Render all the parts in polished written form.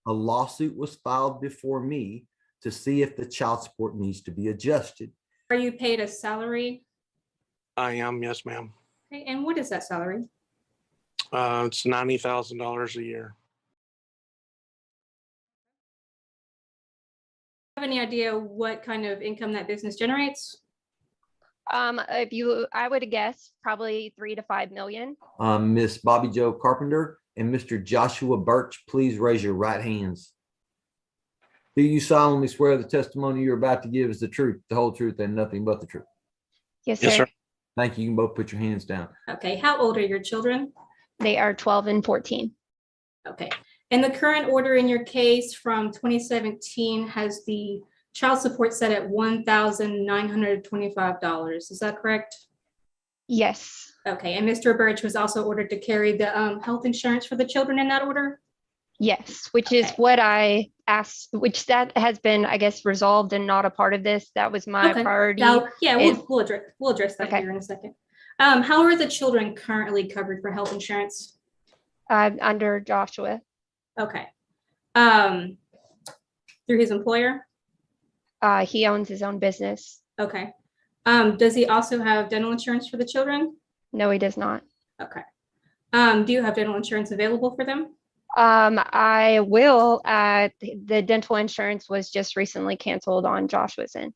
a lawsuit was filed before me to see if the child support needs to be adjusted. Are you paid a salary? I am, yes, ma'am. Okay, and what is that salary? It's $90,000 a year. Do you have any idea what kind of income that business generates? I would guess probably 3 to 5 million. Miss Bobby Joe Carpenter and Mr. Joshua Birch, please raise your right hands. Do you solemnly swear the testimony you're about to give is the truth, the whole truth, and nothing but the truth? Yes, sir. Yes, sir. Thank you. You can both put your hands down. Okay, how old are your children? They are 12 and 14. Okay, and the current order in your case from 2017 has the child support set at $1,925. Is that correct? Yes. Okay, and Mr. Birch was also ordered to carry the health insurance for the children in that order? Yes, which is Okay. what I asked, which that has been, I guess, resolved and not a part of this. That was my Okay. priority. Now, yeah, is- we'll address that Okay. here in a second. How are the children currently covered for health insurance? Under Joshua. Okay. Through his employer? He owns his own business. Okay. Does he also have dental insurance for the children? No, he does not. Okay. Do you have dental insurance available for them? I will. The dental insurance was just recently canceled on Joshua's end.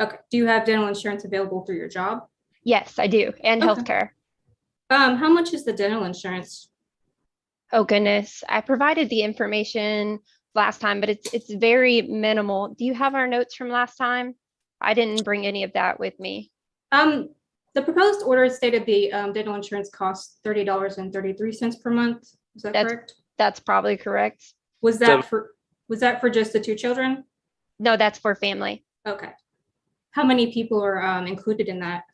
Okay. Do you have dental insurance available through your job? Yes, I do. And Okay. healthcare. How much is the dental insurance? Oh, goodness. I provided the information last time, but it's very minimal. Do you have our notes from last time? I didn't bring any of that with me. The proposed order stated the dental insurance costs $30.33 per month. Is that correct? That's probably correct. Was that for just the two children? No, that's for family. Okay. How many people are included in that?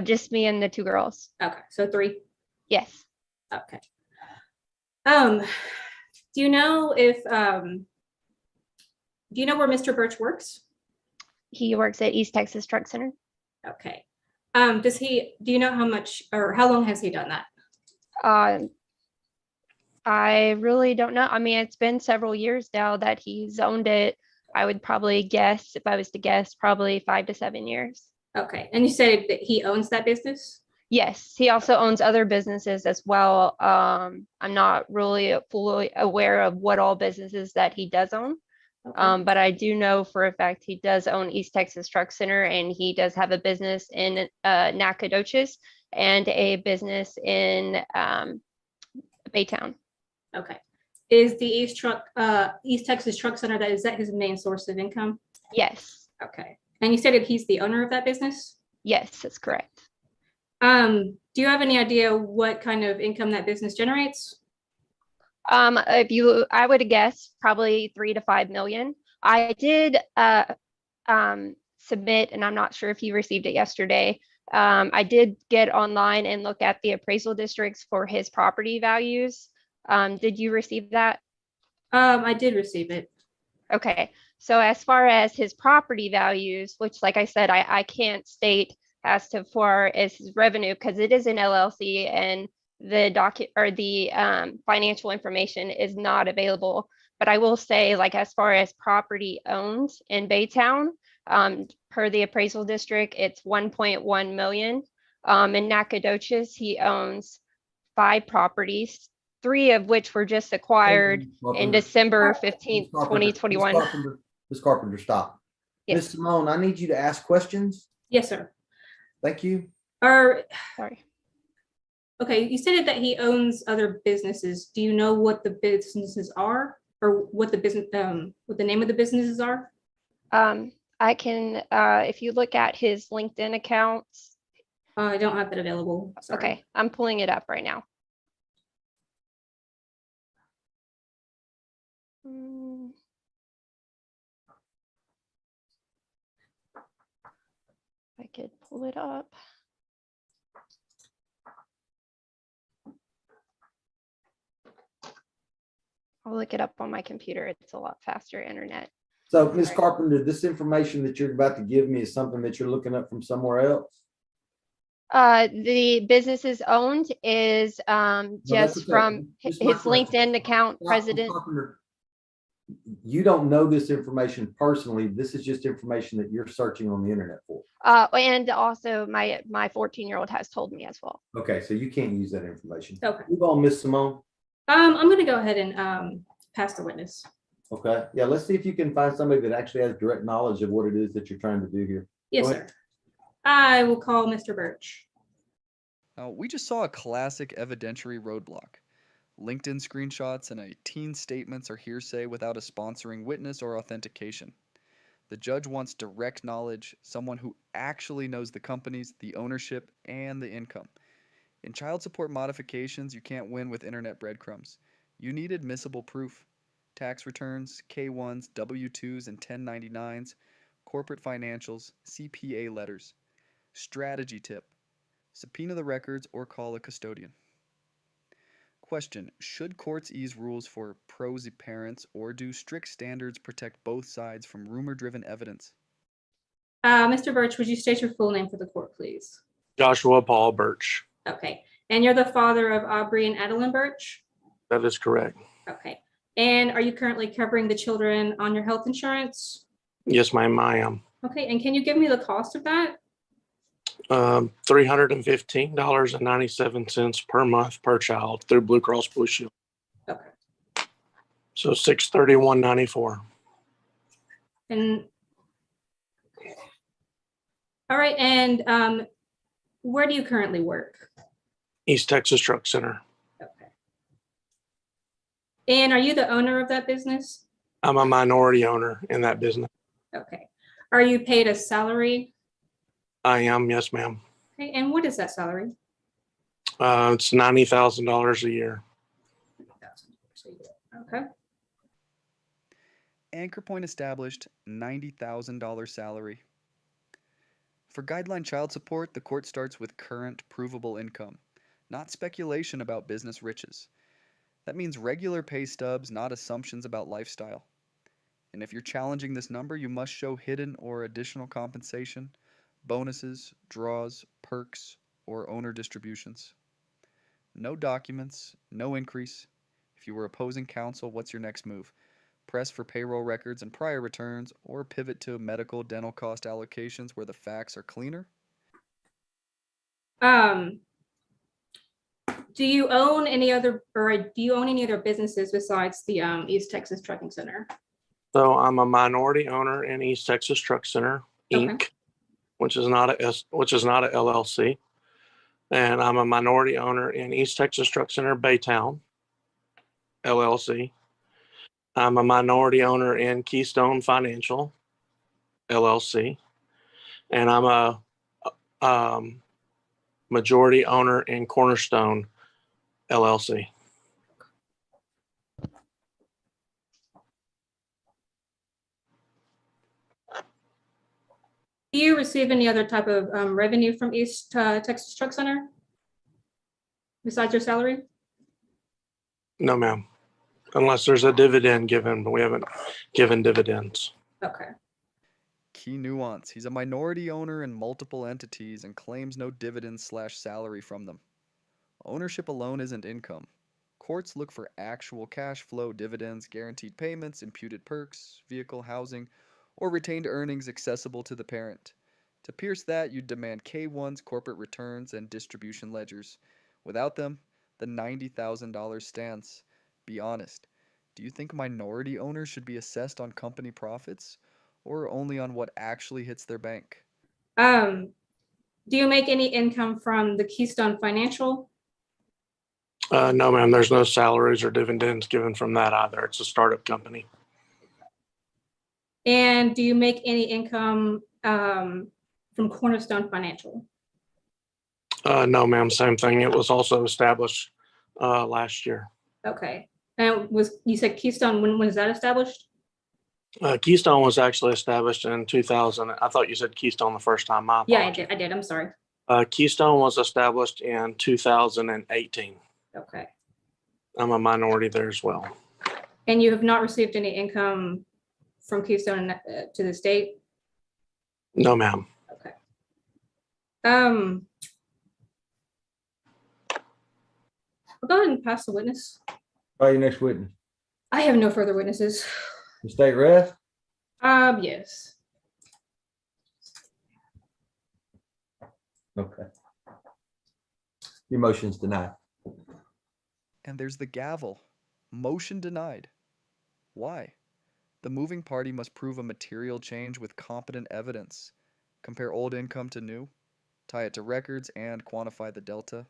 Just me and the two girls. Okay, so 3. Yes. Okay. Do you know if do you know where Mr. Birch works? He works at East Texas Truck Center. Okay. Do you know how much or how long has he done that? I really don't know. I mean, it's been several years now that he's owned it. I would probably guess, if I was to guess, probably 5 to 7 years. Okay. And you said that he owns that business? Yes, he also owns other businesses as well. I'm not really fully aware of what all businesses that he does own. Okay. But I do know for a fact he does own East Texas Truck Center, and he does have a business in Nacogdoches and a business in Baytown. Okay. Is the East Texas Truck Center, is that his main source of income? Yes, Okay. And you stated he's the owner of that business? yes, that's correct. Do you have any idea what kind of income that business generates? I would guess probably 3 to 5 million. I did submit, and I'm not sure if you received it yesterday. I did get online and look at the appraisal districts for his property values. Did you receive that? I did receive it. Okay, so as far as his property values, which like I said, I can't state as to far as his revenue because it is an LLC and the financial information is not available. But I will say, like, as far as property owned in Baytown, per the appraisal district, it's 1.1 million. In Nacogdoches, he owns 5 properties, 3 of which were just acquired in December 15th, 2021. Ms. Carpenter, stop. Yes. Ms. Simone, I need you to ask questions. Yes, sir. Thank you. Sorry. Okay, you stated that he owns other businesses. Do you know what the businesses are, or what the name of the businesses are? I can, if you look at his LinkedIn accounts. I don't have that available. Sorry. Okay, I'm pulling it up right now. I could pull it up. I'll look it up on my computer. It's a lot faster internet. So, Ms. Carpenter, this information that you're about to give me is something that you're looking up from somewhere else? The businesses owned is that's just okay. from This his is my question. LinkedIn account, Stop, Ms. president. Carpenter. you don't know this information personally. This is just information that you're searching on the internet for. And also my 14-year-old has told me as well. Okay, so you can't use that information. Okay. Move on, Miss Simone. I'm gonna go ahead and pass the witness. Okay, yeah, let's see if you can find somebody that actually has direct knowledge of what it is that you're trying to do here. Yes, Go sir. ahead. I will call Mr. Birch. Now, we just saw a classic evidentiary roadblock. LinkedIn screenshots and a teen statements are hearsay without a sponsoring witness or authentication. The judge wants direct knowledge, someone who actually knows the companies, the ownership, and the income. In child support modifications, you can't win with internet breadcrumbs. You need admissible proof. Tax returns, K-1s, W-2s, and 1099s, corporate financials, CPA letters. Strategy tip: subpoena the records or call a custodian. Question: should courts ease rules for prosy parents, or do strict standards protect both sides from rumor-driven evidence? Mr. Birch, would you state your full name for the court, please? Joshua Paul Birch. Okay. And you're the father of Aubrey and Adeline Birch? That is correct. Okay. And are you currently covering the children on your health insurance? Yes, ma'am, I am. Okay. And can you give me the cost of that? $315.97 per month per child through Blue Cross Blue Shield. Okay. So $631.94. And all right. And where do you currently work? East Texas Truck Center. Okay. And are you the owner of that business? I'm a minority owner in that business. Okay. Are you paid a salary? I am, yes, ma'am. Okay. And what is that salary? It's $90,000 a year. Okay. Anchor Point established $90,000 salary. For guideline child support, the court starts with current provable income, not speculation about business riches. That means regular pay stubs, not assumptions about lifestyle. And if you're challenging this number, you must show hidden or additional compensation, bonuses, draws, perks, or owner distributions. No documents, no increase. If you were opposing counsel, what's your next move? Press for payroll records and prior returns, or pivot to medical dental cost allocations where the facts are cleaner? Do you own any other businesses besides the East Texas Trucking Center? So I'm a minority owner in East Texas Truck Center, Inc., Okay. which is not a LLC. And I'm a minority owner in East Texas Truck Center, Baytown, LLC. I'm a minority owner in Keystone Financial, LLC. And I'm a majority owner in Cornerstone, LLC. Do you receive any other type of revenue from East Texas Truck Center besides your salary? No, ma'am. Unless there's a dividend given, but we haven't given dividends. Okay. Key nuance: he's a minority owner in multiple entities and claims no dividends/salary from them. Ownership alone isn't income. Courts look for actual cash flow, dividends, guaranteed payments, imputed perks, vehicle, housing, or retained earnings accessible to the parent. To pierce that, you'd demand K-1s, corporate returns, and distribution ledgers. Without them, the $90,000 stands. Be honest. Do you think minority owners should be assessed on company profits, or only on what actually hits their bank? Do you make any income from the Keystone Financial? No, ma'am. There's no salaries or dividends given from that either. It's a startup company. And do you make any income from Cornerstone Financial? No, ma'am. Same thing. It was also established last year. Okay. And you said Keystone, when was that established? Keystone was actually established in 2000. I thought you said Keystone the first time. My Yeah, apologies. I did. I'm sorry. Keystone was established in 2018. Okay. I'm a minority there as well. And you have not received any income from Keystone to the state? No, ma'am. Okay. I'll go ahead and pass the witness. All right, your next witness. I have no further witnesses. The state rest? Yes. Okay. Your motion's denied. And there's the gavel. Motion denied. Why? The moving party must prove a material change with competent evidence. Compare old income to new, tie it to records, and quantify the delta.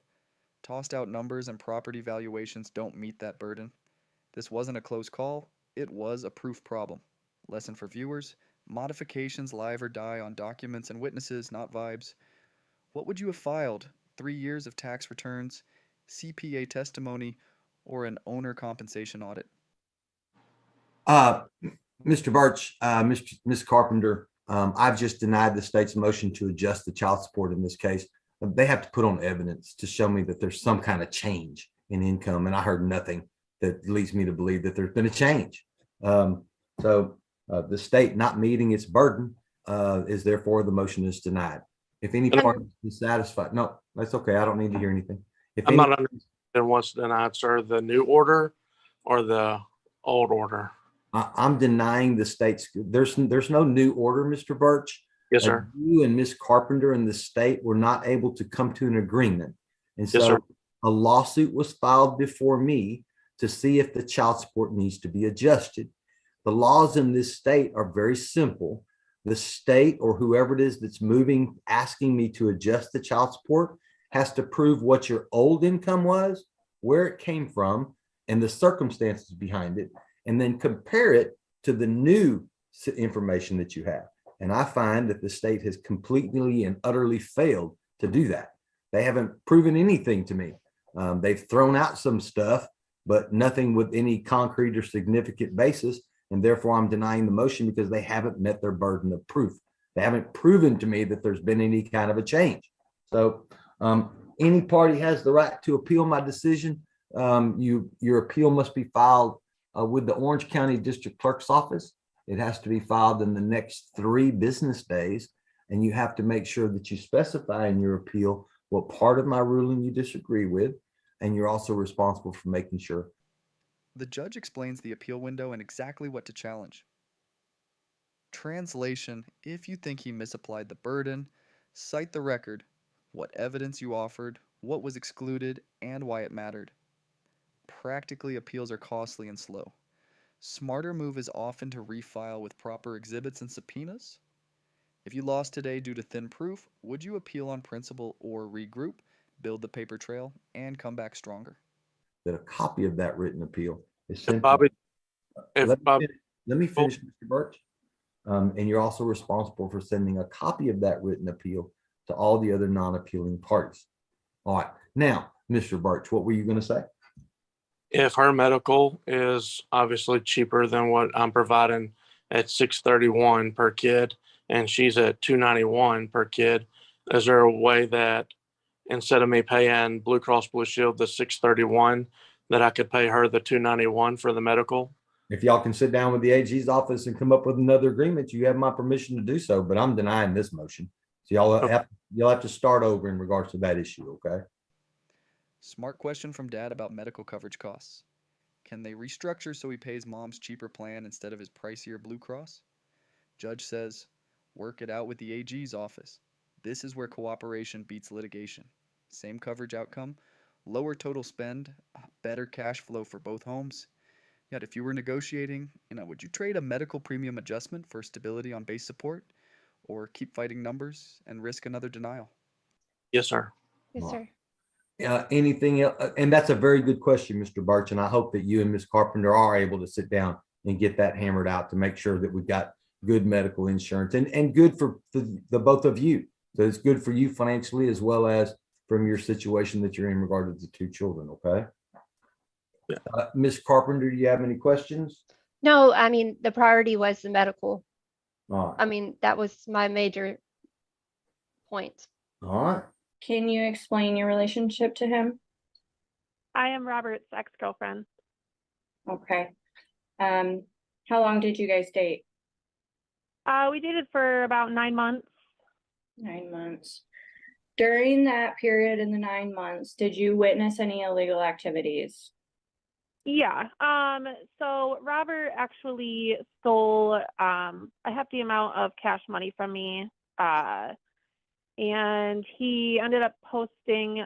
Tossed out numbers and property valuations don't meet that burden. This wasn't a close call, it was a proof problem. Lesson for viewers: modifications live or die on documents and witnesses, not vibes. What would you have filed? 3 years of tax returns, CPA testimony, or an owner compensation audit? Mr. Birch, Ms. Carpenter, I've just denied the state's motion to adjust the child support in this case. They have to put on evidence to show me that there's some kind of change in income, and I heard nothing that leads me to believe that there's been a change. So the state not meeting its burden is therefore the motion is denied. If any party is dissatisfied, no, that's okay. I don't need to hear anything. If I'm any, not understanding what's denied, sir, the new order or the old order? I'm denying the state's, there's no new order, Mr. Birch. Yes, sir. You and Ms. Carpenter and the state were not able to come to an agreement. And Yes, so sir. a lawsuit was filed before me to see if the child support needs to be adjusted. The laws in this state are very simple. The state or whoever it is that's moving, asking me to adjust the child support has to prove what your old income was, where it came from, and the circumstances behind it, and then compare it to the new information that you have. And I find that the state has completely and utterly failed to do that. They haven't proven anything to me. They've thrown out some stuff, but nothing with any concrete or significant basis. And therefore, I'm denying the motion because they haven't met their burden of proof. They haven't proven to me that there's been any kind of a change. So any party has the right to appeal my decision. Your appeal must be filed with the Orange County District Clerk's Office. It has to be filed in the next 3 business days. And you have to make sure that you specify in your appeal what part of my ruling you disagree with. And you're also responsible for making sure. The judge explains the appeal window and exactly what to challenge. Translation: if you think he misapplied the burden, cite the record, what evidence you offered, what was excluded, and why it mattered. Practically, appeals are costly and slow. Smarter move is often to refile with proper exhibits and subpoenas. If you lost today due to thin proof, would you appeal on principle or regroup, build the paper trail, and come back stronger? That a copy of that written appeal is sent. Bobby, Let me finish, Mr. Birch. And you're also responsible for sending a copy of that written appeal to all the other non-appealing parties. All right. Now, Mr. Birch, what were you going to say? If her medical is obviously cheaper than what I'm providing at $631 per kid, and she's at $291 per kid, is there a way that instead of me paying Blue Cross Blue Shield the $631, that I could pay her the $291 for the medical? If y'all can sit down with the AG's office and come up with another agreement, you have my permission to do so, but I'm denying this motion. So you'll have to start over in regards to that issue, okay? Smart question from Dad about medical coverage costs. Can they restructure so he pays Mom's cheaper plan instead of his pricier Blue Cross? Judge says, work it out with the AG's office. This is where cooperation beats litigation. Same coverage outcome, lower total spend, better cash flow for both homes. Yet if you were negotiating, would you trade a medical premium adjustment for stability on base support, or keep fighting numbers and risk another denial? Yes, sir. Yes, sir. Anything else? And that's a very good question, Mr. Birch. And I hope that you and Ms. Carpenter are able to sit down and get that hammered out to make sure that we've got good medical insurance and good for the both of you. So it's good for you financially as well as from your situation that you're in regard to the 2 children. Okay. Yeah. Ms. Carpenter, do you have any questions? No, I mean, the priority was the medical. All I right. mean, that was my major point. All right. Can you explain your relationship to him? I am Robert's ex-girlfriend. Okay. How long did you guys date? We dated for about 9 months. 9 months. During that period in the 9 months, did you witness any illegal activities? Yeah. So Robert actually stole a hefty amount of cash money from me. And he ended up posting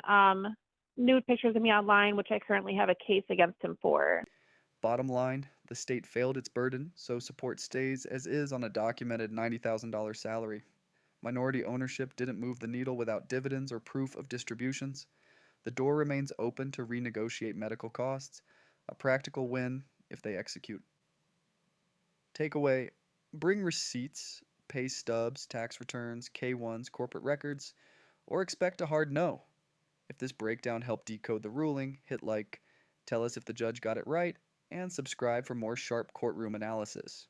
nude pictures of me online, which I currently have a case against him for. Bottom line, the state failed its burden, so support stays as is on a documented $90,000 salary. Minority ownership didn't move the needle without dividends or proof of distributions. The door remains open to renegotiate medical costs, a practical win if they execute. Takeaway: bring receipts, pay stubs, tax returns, K1s, corporate records, or expect a hard no. If this breakdown helped decode the ruling, hit like, tell us if the judge got it right, and subscribe for more sharp courtroom analysis.